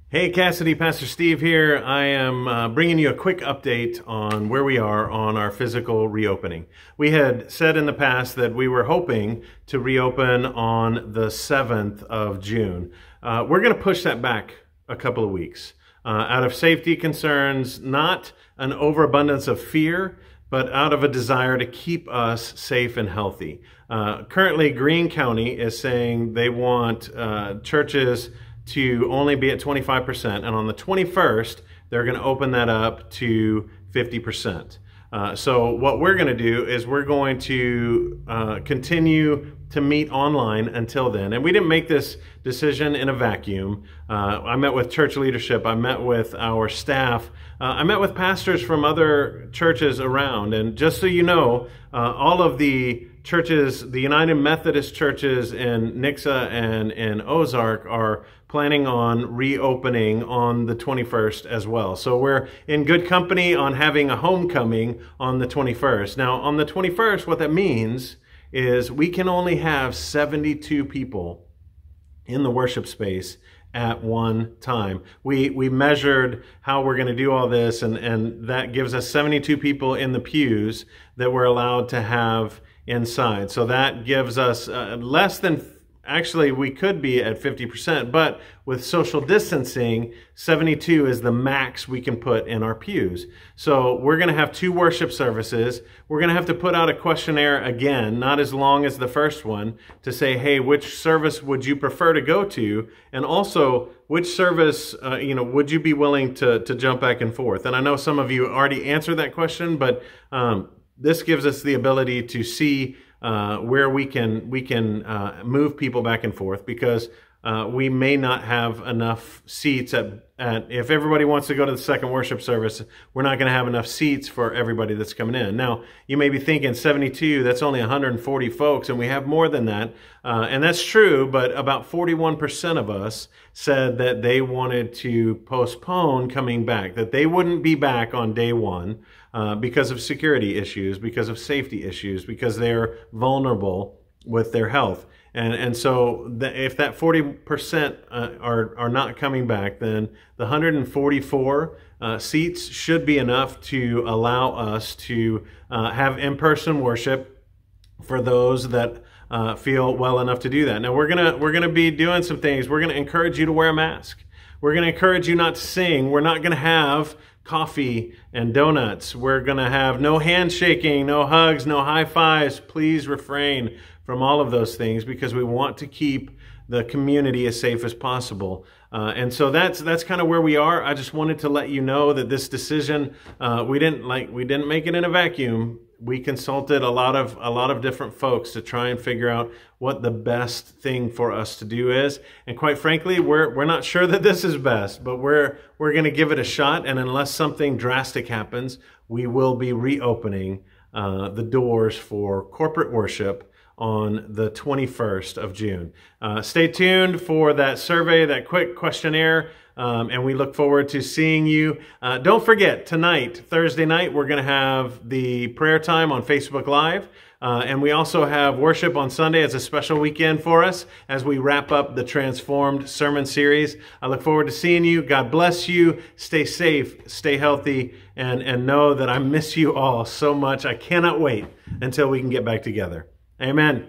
Hey Cassidy, Pastor Steve here. I am bringing you a quick update on where we are on our physical reopening. We had said in the past that we were hoping to reopen on the 7th of June. We're going to push that back a couple of weeks out of safety concerns, not an overabundance of fear, but out of a desire to keep us safe and healthy. Currently, Greene County is saying they want churches to only be at 25%, and on the 21st, they're going to open that up to 50%. So what we're going to do is we're going to continue to meet online until then. And we didn't make this decision in a vacuum. I met with church leadership. I met with our staff. I met with pastors from other churches around. And just so you know, all of the churches, the United Methodist churches in Nixa and in Ozark are planning on reopening on the 21st as well. So we're in good company on having a homecoming on the 21st. Now, on the 21st, what that means is we can only have 72 people in the worship space at one time. We measured how we're going to do all this, and that gives us 72 people in the pews that we're allowed to have inside. So that gives us less than, actually we could be at 50%, but with social distancing, 72 is the max we can put in our pews. So we're going to have 2 worship services. We're going to have to put out a questionnaire again, not as long as the first one, to say, hey, which service would you prefer to go to? And also, which service, would you be willing to jump back and forth? And I know some of you already answered that question, but this gives us the ability to see where we can move people back and forth, because we may not have enough seats if everybody wants to go to the second worship service, we're not going to have enough seats for everybody that's coming in. Now, you may be thinking 72, that's only 140 folks, and we have more than that. And that's true, but about 41% of us said that they wanted to postpone coming back, that they wouldn't be back on day one because of security issues, because of safety issues, because they're vulnerable with their health. And so if that 40% are not coming back, then the 144 seats should be enough to allow us to have in-person worship for those that feel well enough to do that. Now we're gonna be doing some things. We're gonna encourage you to wear a mask. We're gonna encourage you not to sing. We're not gonna have coffee and donuts. We're gonna have no handshaking, no hugs, no high fives. Please refrain from all of those things, because we want to keep the community as safe as possible. And so that's kind of where we are. I just wanted to let you know that this decision, we didn't make it in a vacuum. We consulted a lot of different folks to try and figure out what the best thing for us to do is. And quite frankly, we're not sure that this is best, but we're going to give it a shot. And unless something drastic happens, we will be reopening the doors for corporate worship on the 21st of June. Stay tuned for that survey, that quick questionnaire, and we look forward to seeing you. Don't forget, tonight, Thursday night, we're going to have the prayer time on Facebook Live, and we also have worship on Sunday. It's a special weekend for us as we wrap up the Transformed sermon series. I look forward to seeing you. God bless you. Stay safe, stay healthy, and know that I miss you all so much. I cannot wait until we can get back together. Amen.